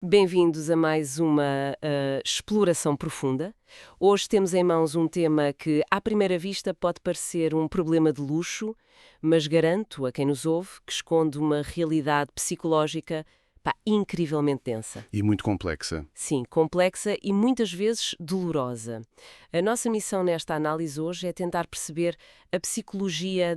Bem-vindos a mais uma exploração profunda. Hoje temos em mãos um tema que, à primeira vista, pode parecer um problema de luxo, mas garanto a quem nos ouve que esconde uma realidade psicológica, incrivelmente densa. E muito complexa. Sim, complexa e muitas vezes dolorosa. A nossa missão nesta análise hoje é tentar perceber a psicologia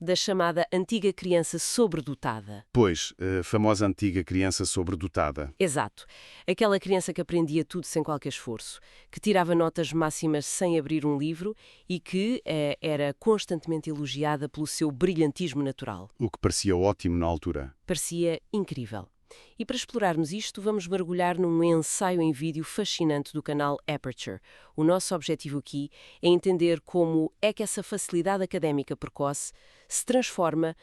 da chamada antiga criança sobredotada. Pois, a famosa antiga criança sobredotada. Exato. Aquela criança que aprendia tudo sem qualquer esforço, que tirava notas máximas sem abrir um livro e que era constantemente elogiada pelo seu brilhantismo natural. O que parecia ótimo na altura. Parecia incrível. E para explorarmos isto, vamos mergulhar num ensaio em vídeo fascinante do canal Aperture. O nosso objetivo aqui é entender como é que essa facilidade académica precoce se transforma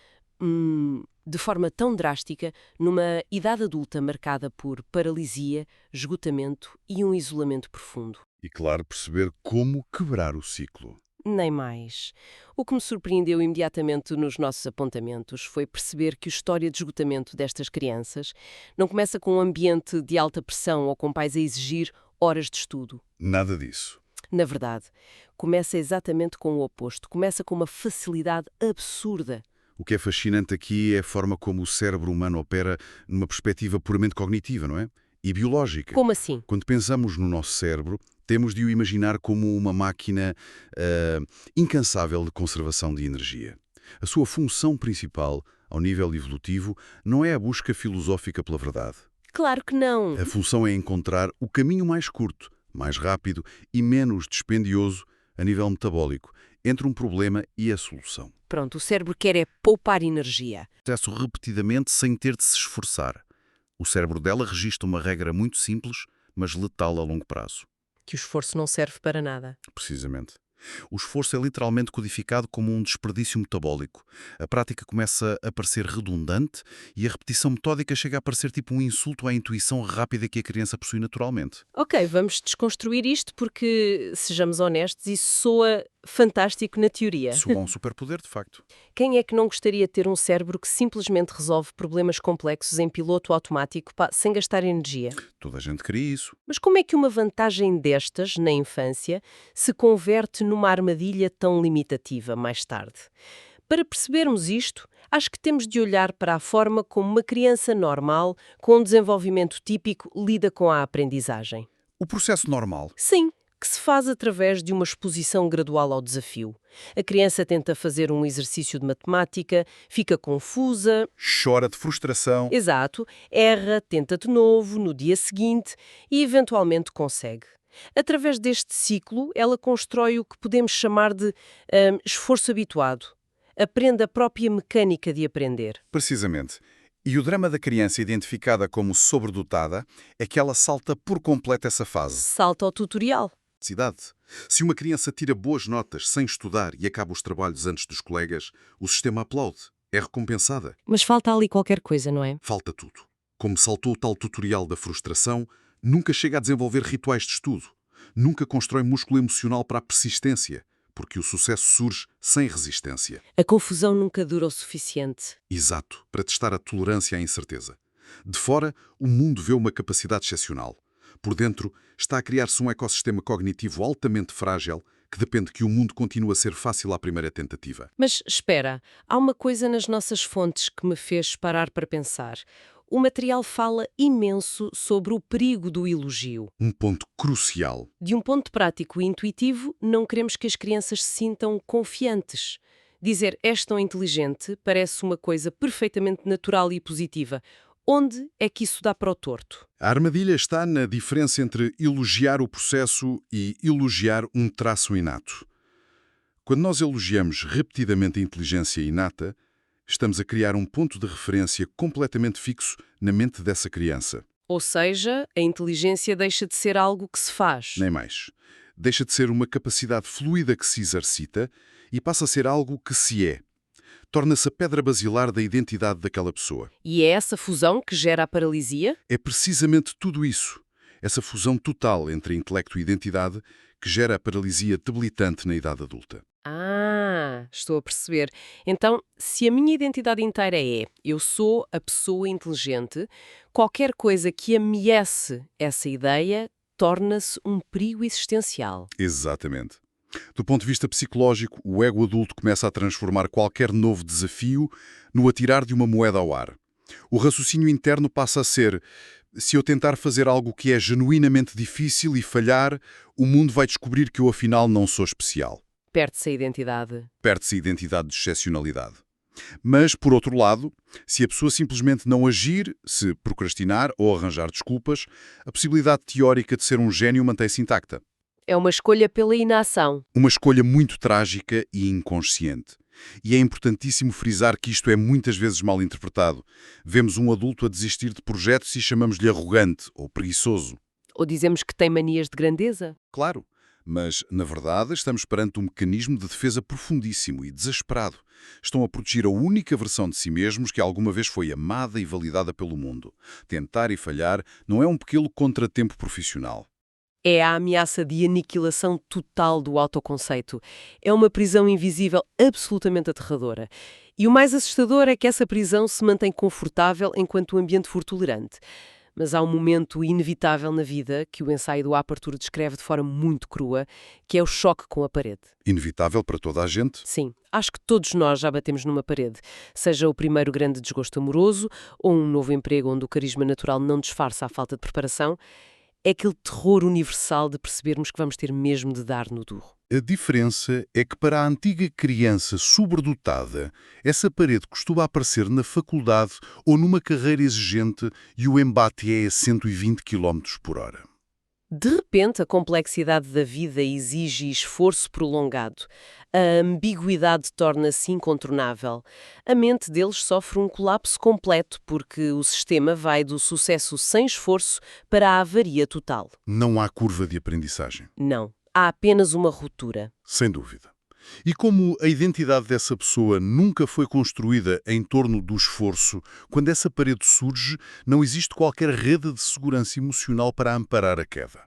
de forma tão drástica numa idade adulta marcada por paralisia, esgotamento e um isolamento profundo. E, claro, perceber como quebrar o ciclo. Nem mais. O que me surpreendeu imediatamente nos nossos apontamentos foi perceber que a história de esgotamento destas crianças não começa com um ambiente de alta pressão ou com pais a exigir horas de estudo. Nada disso. Na verdade, começa exatamente com o oposto. Começa com uma facilidade absurda. O que é fascinante aqui é a forma como o cérebro humano opera numa perspectiva puramente cognitiva, não é? E biológica. Como assim? Quando pensamos no nosso cérebro, temos de o imaginar como uma máquina incansável de conservação de energia. A sua função principal, ao nível evolutivo, não é a busca filosófica pela verdade. Claro que não. A função é encontrar o caminho mais curto, mais rápido e menos dispendioso a nível metabólico entre um problema e a solução. Pronto, o cérebro quer é poupar energia. Processo repetidamente sem ter de se esforçar. O cérebro dela registra uma regra muito simples, mas letal a longo prazo. Que o esforço não serve para nada. Precisamente. O esforço é literalmente codificado como um desperdício metabólico. A prática começa a parecer redundante e a repetição metódica chega a parecer tipo um insulto à intuição rápida que a criança possui naturalmente. Ok, vamos desconstruir isto porque, sejamos honestos, isso soa fantástico na teoria. Soa um superpoder, de facto. Quem é que não gostaria de ter um cérebro que simplesmente resolve problemas complexos em piloto automático, sem gastar energia? Toda a gente queria isso. Mas como é que uma vantagem destas, na infância, se converte numa armadilha tão limitativa mais tarde? Para percebermos isto, acho que temos de olhar para a forma como uma criança normal, com um desenvolvimento típico, lida com a aprendizagem. O processo normal. Sim, que se faz através de uma exposição gradual ao desafio. A criança tenta fazer um exercício de matemática, fica confusa. Chora de frustração. Exato, erra, tenta de novo, no dia seguinte e eventualmente consegue. Através deste ciclo, ela constrói o que podemos chamar de esforço habituado. Aprende a própria mecânica de aprender. Precisamente. E o drama da criança identificada como sobredotada é que ela salta por completo essa fase. Salta ao tutorial. Se uma criança tira boas notas sem estudar e acaba os trabalhos antes dos colegas, o sistema aplaude. É recompensada. Mas falta ali qualquer coisa, não é? Falta tudo. Como saltou o tal tutorial da frustração, nunca chega a desenvolver rituais de estudo. Nunca constrói músculo emocional para a persistência, porque o sucesso surge sem resistência. A confusão nunca dura o suficiente. Exato, para testar a tolerância à incerteza. De fora, o mundo vê uma capacidade excepcional. Por dentro, está a criar-se um ecossistema cognitivo altamente frágil que depende que o mundo continue a ser fácil à primeira tentativa. Mas espera, há uma coisa nas nossas fontes que me fez parar para pensar. O material fala imenso sobre o perigo do elogio. Um ponto crucial. De um ponto prático e intuitivo, não queremos que as crianças se sintam confiantes. Dizer és tão inteligente parece uma coisa perfeitamente natural e positiva. Onde é que isso dá para o torto? A armadilha está na diferença entre elogiar o processo e elogiar um traço inato. Quando nós elogiamos repetidamente a inteligência inata, estamos a criar um ponto de referência completamente fixo na mente dessa criança. Ou seja, a inteligência deixa de ser algo que se faz. Nem mais. Deixa de ser uma capacidade fluida que se exercita e passa a ser algo que se é. Torna-se a pedra basilar da identidade daquela pessoa. E é essa fusão que gera a paralisia? É precisamente tudo isso, essa fusão total entre intelecto e identidade, que gera a paralisia debilitante na idade adulta. Ah, estou a perceber. Então, se a minha identidade inteira é eu sou a pessoa inteligente, qualquer coisa que ameace essa ideia torna-se um perigo existencial. Exatamente. Do ponto de vista psicológico, o ego adulto começa a transformar qualquer novo desafio no atirar de uma moeda ao ar. O raciocínio interno passa a ser: se eu tentar fazer algo que é genuinamente difícil e falhar, o mundo vai descobrir que eu afinal não sou especial. Perde-se a identidade. Perde-se a identidade de excepcionalidade. Mas, por outro lado, se a pessoa simplesmente não agir, se procrastinar ou arranjar desculpas, a possibilidade teórica de ser um gênio mantém-se intacta. É uma escolha pela inação. Uma escolha muito trágica e inconsciente. E é importantíssimo frisar que isto é muitas vezes mal interpretado. Vemos um adulto a desistir de projetos e chamamos-lhe arrogante ou preguiçoso. Ou dizemos que tem manias de grandeza. Claro, mas, na verdade, estamos perante um mecanismo de defesa profundíssimo e desesperado. Estão a proteger a única versão de si mesmos que alguma vez foi amada e validada pelo mundo. Tentar e falhar não é um pequeno contratempo profissional. É a ameaça de aniquilação total do autoconceito. É uma prisão invisível absolutamente aterradora. E o mais assustador é que essa prisão se mantém confortável enquanto o ambiente for tolerante. Mas há um momento inevitável na vida que o ensaio do Aperture descreve de forma muito crua, que é o choque com a parede. Inevitável para toda a gente? Sim, acho que todos nós já batemos numa parede. Seja o primeiro grande desgosto amoroso, ou um novo emprego onde o carisma natural não disfarça a falta de preparação, é aquele terror universal de percebermos que vamos ter mesmo de dar no duro. A diferença é que para a antiga criança sobredotada, essa parede costuma aparecer na faculdade ou numa carreira exigente e o embate é a 120 km por hora. De repente, a complexidade da vida exige esforço prolongado. A ambiguidade torna-se incontornável. A mente deles sofre um colapso completo porque o sistema vai do sucesso sem esforço para a avaria total. Não há curva de aprendizagem. Não. Há apenas uma ruptura. Sem dúvida. E como a identidade dessa pessoa nunca foi construída em torno do esforço, quando essa parede surge, não existe qualquer rede de segurança emocional para amparar a queda.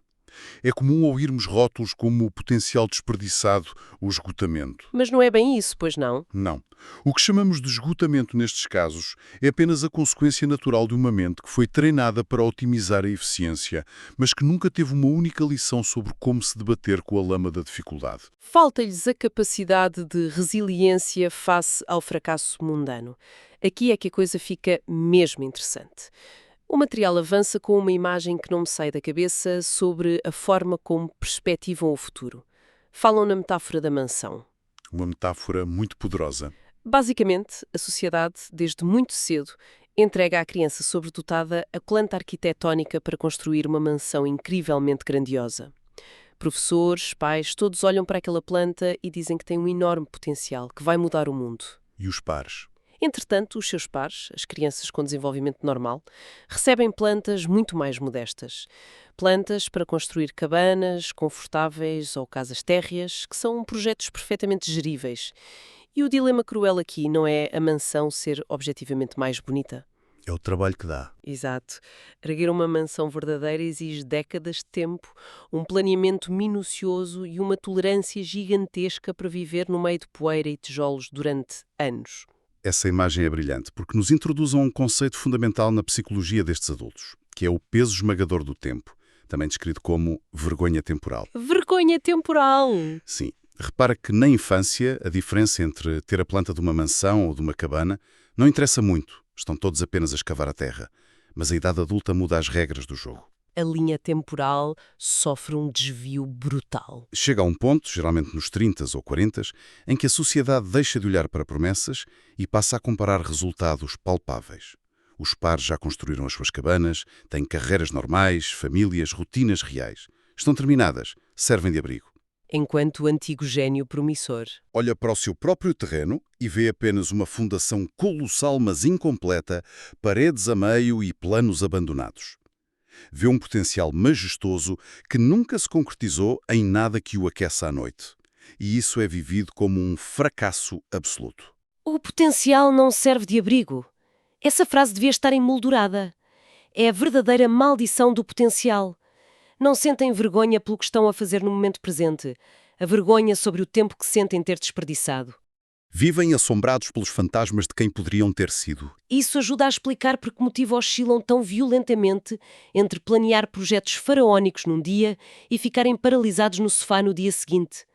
É comum ouvirmos rótulos como o potencial desperdiçado, o esgotamento. Mas não é bem isso, pois não? Não. O que chamamos de esgotamento nestes casos é apenas a consequência natural de uma mente que foi treinada para otimizar a eficiência, mas que nunca teve uma única lição sobre como se debater com a lama da dificuldade. Falta-lhes a capacidade de resiliência face ao fracasso mundano. Aqui é que a coisa fica mesmo interessante. O material avança com uma imagem que não me sai da cabeça sobre a forma como perspectivam o futuro. Falam na metáfora da mansão. Uma metáfora muito poderosa. Basicamente, a sociedade, desde muito cedo, entrega à criança sobredotada a planta arquitetónica para construir uma mansão incrivelmente grandiosa. Professores, pais, todos olham para aquela planta e dizem que tem um enorme potencial, que vai mudar o mundo. E os pares? Entretanto, os seus pares, as crianças com desenvolvimento normal, recebem plantas muito mais modestas. Plantas para construir cabanas confortáveis ou casas térreas, que são projetos perfeitamente geríveis. E o dilema cruel aqui não é a mansão ser objetivamente mais bonita. É o trabalho que dá. Exato. Erguer uma mansão verdadeira exige décadas de tempo, um planeamento minucioso e uma tolerância gigantesca para viver no meio de poeira e tijolos durante anos. Essa imagem é brilhante porque nos introduz a um conceito fundamental na psicologia destes adultos, que é o peso esmagador do tempo, também descrito como vergonha temporal. Vergonha temporal! Sim. Repara que na infância a diferença entre ter a planta de uma mansão ou de uma cabana não interessa muito, estão todos apenas a escavar a terra, mas a idade adulta muda as regras do jogo. A linha temporal sofre um desvio brutal. Chega a um ponto, geralmente nos 30 ou 40, em que a sociedade deixa de olhar para promessas e passa a comparar resultados palpáveis. Os pares já construíram as suas cabanas, têm carreiras normais, famílias, rotinas reais. Estão terminadas, servem de abrigo. Enquanto o antigo gênio promissor Olha para o seu próprio terreno e vê apenas uma fundação colossal mas incompleta, paredes a meio e planos abandonados. Vê um potencial majestoso que nunca se concretizou em nada que o aqueça à noite. E isso é vivido como um fracasso absoluto. O potencial não serve de abrigo. Essa frase devia estar emoldurada. É a verdadeira maldição do potencial. Não sentem vergonha pelo que estão a fazer no momento presente. a vergonha sobre o tempo que sentem ter desperdiçado. Vivem assombrados pelos fantasmas de quem poderiam ter sido. Isso ajuda a explicar por que motivo oscilam tão violentamente entre planear projetos faraónicos num dia e ficarem paralisados no sofá no dia seguinte.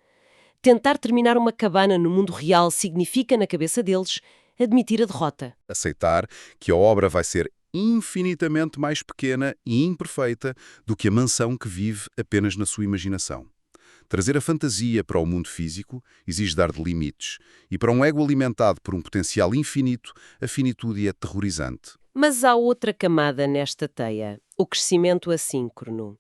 Tentar terminar uma cabana no mundo real significa, na cabeça deles, admitir a derrota. Aceitar que a obra vai ser infinitamente mais pequena e imperfeita do que a mansão que vive apenas na sua imaginação. Trazer a fantasia para o mundo físico exige dar de limites, e para um ego alimentado por um potencial infinito, a finitude é aterrorizante. Mas há outra camada nesta teia, o crescimento assíncrono.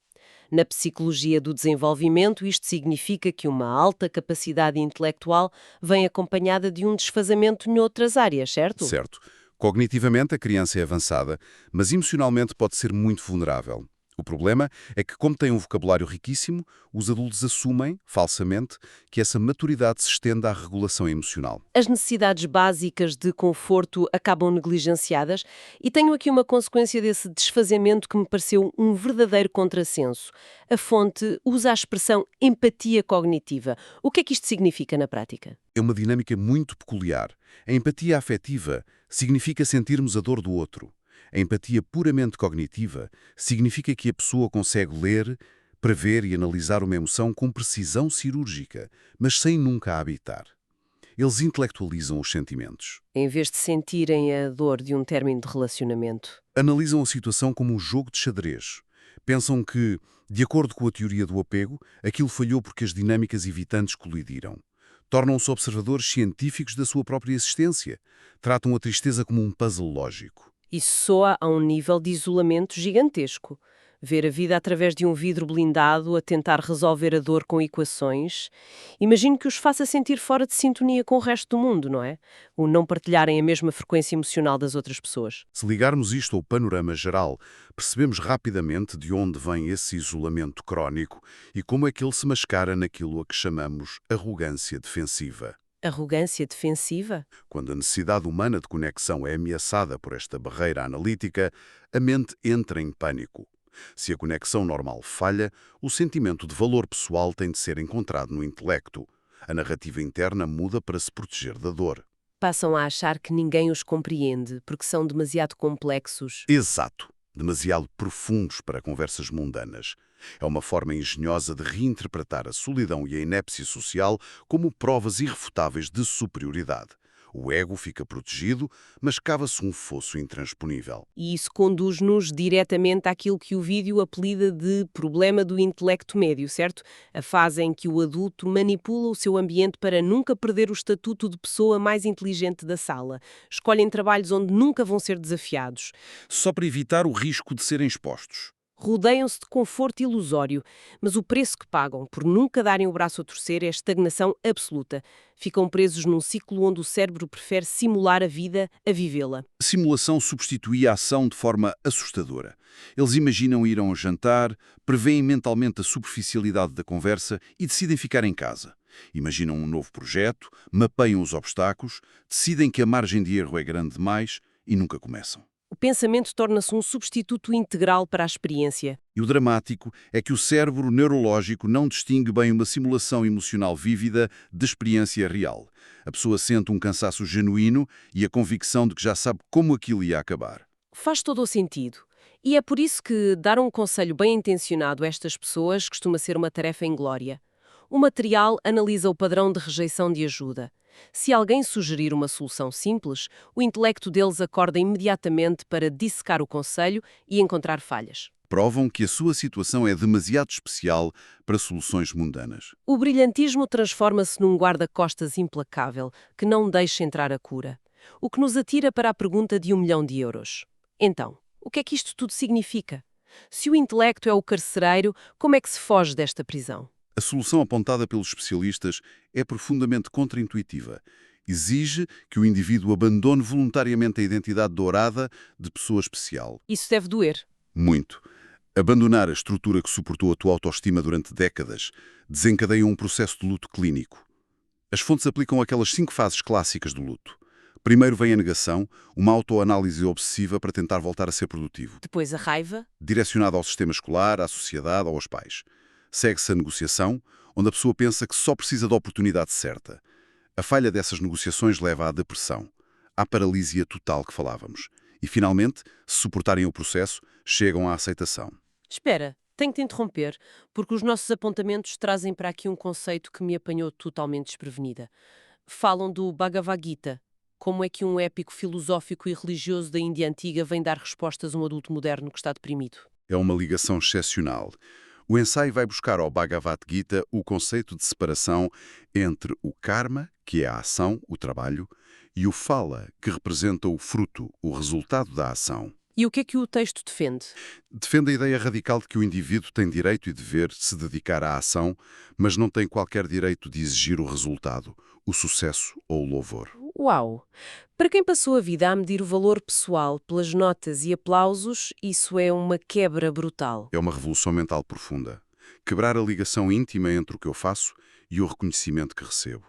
Na psicologia do desenvolvimento, isto significa que uma alta capacidade intelectual vem acompanhada de um desfazamento noutras áreas, certo? Certo. Cognitivamente, a criança é avançada, mas emocionalmente pode ser muito vulnerável. O problema é que, como tem um vocabulário riquíssimo, os adultos assumem, falsamente, que essa maturidade se estende à regulação emocional. As necessidades básicas de conforto acabam negligenciadas e tenho aqui uma consequência desse desfazamento que me pareceu um verdadeiro contrassenso. A fonte usa a expressão empatia cognitiva. O que é que isto significa na prática? É uma dinâmica muito peculiar. A empatia afetiva significa sentirmos a dor do outro. A empatia puramente cognitiva significa que a pessoa consegue ler, prever e analisar uma emoção com precisão cirúrgica, mas sem nunca a habitar. Eles intelectualizam os sentimentos. Em vez de sentirem a dor de um término de relacionamento. Analisam a situação como um jogo de xadrez. Pensam que, de acordo com a teoria do apego, aquilo falhou porque as dinâmicas evitantes colidiram. Tornam-se observadores científicos da sua própria existência. Tratam a tristeza como um puzzle lógico. Isso soa a um nível de isolamento gigantesco. Ver a vida através de um vidro blindado a tentar resolver a dor com equações. Imagino que os faça sentir fora de sintonia com o resto do mundo, não é? O não partilharem a mesma frequência emocional das outras pessoas. Se ligarmos isto ao panorama geral, percebemos rapidamente de onde vem esse isolamento crónico e como é que ele se mascara naquilo a que chamamos arrogância defensiva. Arrogância defensiva? Quando a necessidade humana de conexão é ameaçada por esta barreira analítica, a mente entra em pânico. Se a conexão normal falha, o sentimento de valor pessoal tem de ser encontrado no intelecto. A narrativa interna muda para se proteger da dor. Passam a achar que ninguém os compreende porque são demasiado complexos. Exato. Demasiado profundos para conversas mundanas. É uma forma engenhosa de reinterpretar a solidão e a inépcia social como provas irrefutáveis de superioridade. O ego fica protegido, mas cava-se um fosso intransponível. E isso conduz-nos diretamente àquilo que o vídeo apelida de problema do intelecto médio, certo? A fase em que o adulto manipula o seu ambiente para nunca perder o estatuto de pessoa mais inteligente da sala. Escolhem trabalhos onde nunca vão ser desafiados. Só para evitar o risco de serem expostos. Rodeiam-se de conforto ilusório, mas o preço que pagam por nunca darem o braço a torcer é estagnação absoluta. Ficam presos num ciclo onde o cérebro prefere simular a vida a vivê-la. A simulação substitui a ação de forma assustadora. Eles imaginam ir a um jantar, preveem mentalmente a superficialidade da conversa e decidem ficar em casa. Imaginam um novo projeto, mapeiam os obstáculos, decidem que a margem de erro é grande demais e nunca começam. O pensamento torna-se um substituto integral para a experiência. E o dramático é que o cérebro neurológico não distingue bem uma simulação emocional vívida de experiência real. A pessoa sente um cansaço genuíno e a convicção de que já sabe como aquilo ia acabar. Faz todo o sentido. E é por isso que dar um conselho bem intencionado a estas pessoas costuma ser uma tarefa inglória. O material analisa o padrão de rejeição de ajuda. Se alguém sugerir uma solução simples, o intelecto deles acorda imediatamente para dissecar o conselho e encontrar falhas. Provam que a sua situação é demasiado especial para soluções mundanas. O brilhantismo transforma-se num guarda-costas implacável que não deixa entrar a cura. O que nos atira para a pergunta de 1 milhão de euros. Então, o que é que isto tudo significa? Se o intelecto é o carcereiro, como é que se foge desta prisão? A solução apontada pelos especialistas é profundamente contraintuitiva. Exige que o indivíduo abandone voluntariamente a identidade dourada de pessoa especial. Isso deve doer. Muito. Abandonar a estrutura que suportou a tua autoestima durante décadas desencadeia um processo de luto clínico. As fontes aplicam aquelas 5 fases clássicas do luto. Primeiro vem a negação, uma autoanálise obsessiva para tentar voltar a ser produtivo. Depois a raiva. Direcionada ao sistema escolar, à sociedade ou aos pais. Segue-se a negociação, onde a pessoa pensa que só precisa da oportunidade certa. A falha dessas negociações leva à depressão, à paralisia total que falávamos. E, finalmente, se suportarem o processo, chegam à aceitação. Espera, tenho que te interromper, porque os nossos apontamentos trazem para aqui um conceito que me apanhou totalmente desprevenida. Falam do Bhagavad Gita. Como é que um épico filosófico e religioso da Índia Antiga vem dar respostas a um adulto moderno que está deprimido? É uma ligação excepcional. O ensaio vai buscar ao Bhagavad Gita o conceito de separação entre o karma, que é a ação, o trabalho, e o phala, que representa o fruto, o resultado da ação. E o que é que o texto defende? Defende a ideia radical de que o indivíduo tem direito e dever de se dedicar à ação, mas não tem qualquer direito de exigir o resultado, o sucesso ou o louvor. Uau! Para quem passou a vida a medir o valor pessoal pelas notas e aplausos, isso é uma quebra brutal. É uma revolução mental profunda. Quebrar a ligação íntima entre o que eu faço e o reconhecimento que recebo.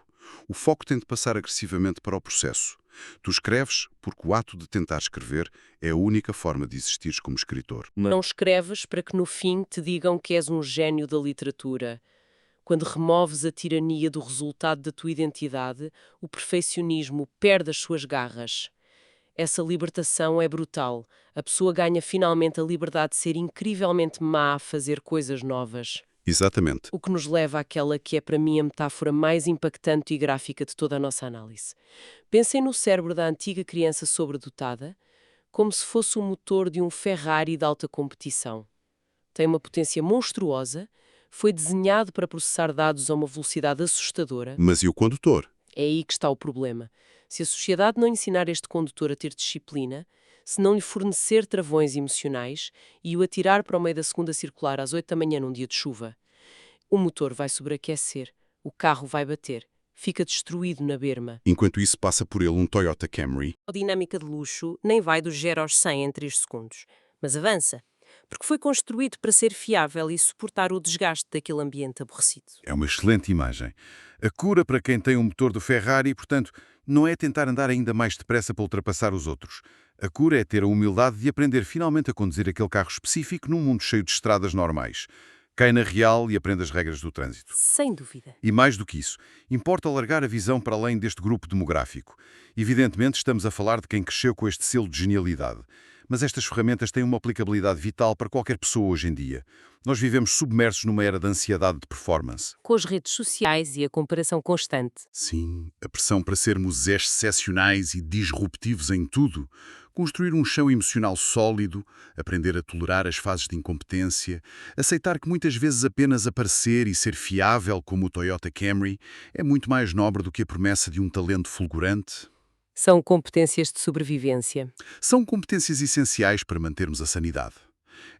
O foco tem de passar agressivamente para o processo. Tu escreves porque o ato de tentar escrever é a única forma de existires como escritor. Não escreves para que no fim te digam que és um gênio da literatura. Quando removes a tirania do resultado da tua identidade, o perfeccionismo perde as suas garras. Essa libertação é brutal. A pessoa ganha finalmente a liberdade de ser incrivelmente má a fazer coisas novas. Exatamente. O que nos leva àquela que é para mim a metáfora mais impactante e gráfica de toda a nossa análise. Pensem no cérebro da antiga criança sobredotada, como se fosse o motor de um Ferrari de alta competição. Tem uma potência monstruosa, foi desenhado para processar dados a uma velocidade assustadora. Mas e o condutor? É aí que está o problema. Se a sociedade não ensinar este condutor a ter disciplina, se não lhe fornecer travões emocionais e o atirar para o meio da segunda circular às 8 da manhã num dia de chuva, o motor vai sobreaquecer, o carro vai bater, fica destruído na berma. Enquanto isso passa por ele um Toyota Camry. A dinâmica de luxo nem vai do 0 aos 100 em 3 segundos, mas avança, porque foi construído para ser fiável e suportar o desgaste daquele ambiente aborrecido. É uma excelente imagem. A cura para quem tem um motor do Ferrari, portanto, não é tentar andar ainda mais depressa para ultrapassar os outros. A cura é ter a humildade de aprender finalmente a conduzir aquele carro específico num mundo cheio de estradas normais. Cai na real e aprende as regras do trânsito. Sem dúvida. E mais do que isso, importa alargar a visão para além deste grupo demográfico. Evidentemente, estamos a falar de quem cresceu com este selo de genialidade. Mas estas ferramentas têm uma aplicabilidade vital para qualquer pessoa hoje em dia. Nós vivemos submersos numa era de ansiedade de performance. Com as redes sociais e a comparação constante. Sim, a pressão para sermos excepcionais e disruptivos em tudo. Construir um chão emocional sólido, aprender a tolerar as fases de incompetência, aceitar que muitas vezes apenas aparecer e ser fiável como o Toyota Camry é muito mais nobre do que a promessa de um talento fulgurante. São competências de sobrevivência. São competências essenciais para mantermos a sanidade.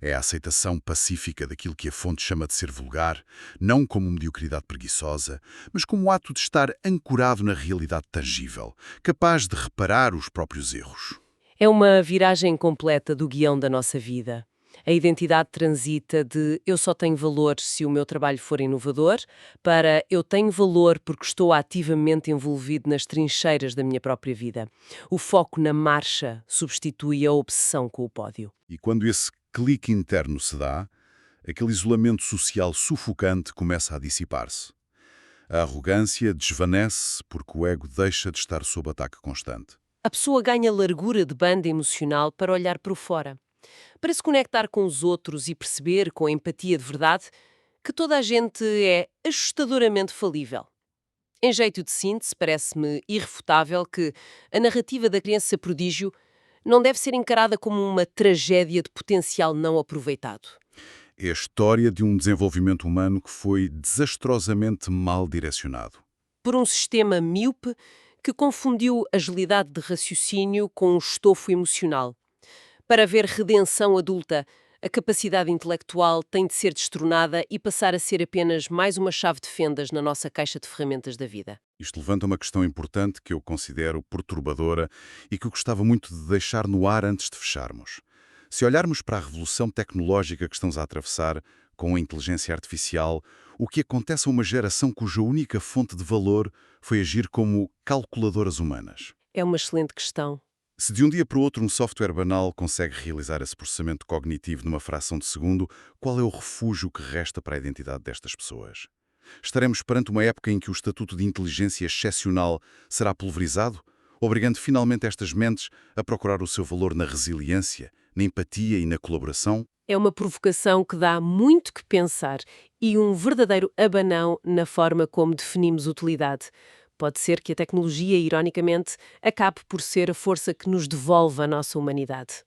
É a aceitação pacífica daquilo que a fonte chama de ser vulgar, não como mediocridade preguiçosa, mas como o ato de estar ancorado na realidade tangível, capaz de reparar os próprios erros. É uma viragem completa do guião da nossa vida. A identidade transita de eu só tenho valor se o meu trabalho for inovador, para eu tenho valor porque estou ativamente envolvido nas trincheiras da minha própria vida. O foco na marcha substitui a obsessão com o pódio. E quando esse clique interno se dá, aquele isolamento social sufocante começa a dissipar-se. A arrogância desvanece porque o ego deixa de estar sob ataque constante. A pessoa ganha largura de banda emocional para olhar para o fora, para se conectar com os outros e perceber, com empatia de verdade, que toda a gente é assustadoramente falível. Em jeito de síntese, parece-me irrefutável que a narrativa da criança prodígio não deve ser encarada como uma tragédia de potencial não aproveitado. É a história de um desenvolvimento humano que foi desastrosamente mal direcionado. Por um sistema míope que confundiu agilidade de raciocínio com um estofo emocional. Para haver redenção adulta, a capacidade intelectual tem de ser destronada e passar a ser apenas mais uma chave de fendas na nossa caixa de ferramentas da vida. Isto levanta uma questão importante que eu considero perturbadora e que eu gostava muito de deixar no ar antes de fecharmos. Se olharmos para a revolução tecnológica que estamos a atravessar com a inteligência artificial, o que acontece a uma geração cuja única fonte de valor foi agir como calculadoras humanas? É uma excelente questão. Se de um dia para o outro um software banal consegue realizar esse processamento cognitivo numa fração de segundo, qual é o refúgio que resta para a identidade destas pessoas? Estaremos perante uma época em que o estatuto de inteligência excepcional será pulverizado, obrigando finalmente estas mentes a procurar o seu valor na resiliência, na empatia e na colaboração? É uma provocação que dá muito que pensar e um verdadeiro abanão na forma como definimos utilidade. Pode ser que a tecnologia, ironicamente, acabe por ser a força que nos devolve a nossa humanidade.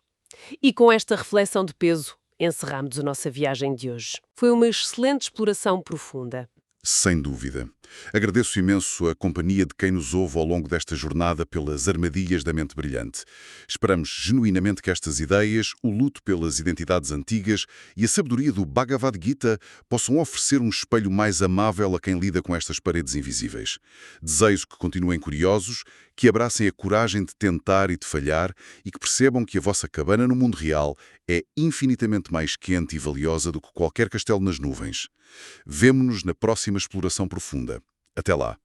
E com esta reflexão de peso, encerramos a nossa viagem de hoje. Foi uma excelente exploração profunda. Sem dúvida. Agradeço imenso a companhia de quem nos ouve ao longo desta jornada pelas armadilhas da mente brilhante. Esperamos genuinamente que estas ideias, o luto pelas identidades antigas e a sabedoria do Bhagavad Gita possam oferecer um espelho mais amável a quem lida com estas paredes invisíveis. Desejo que continuem curiosos, que abracem a coragem de tentar e de falhar e que percebam que a vossa cabana no mundo real é infinitamente mais quente e valiosa do que qualquer castelo nas nuvens. Vemo-nos na próxima exploração profunda. Até lá!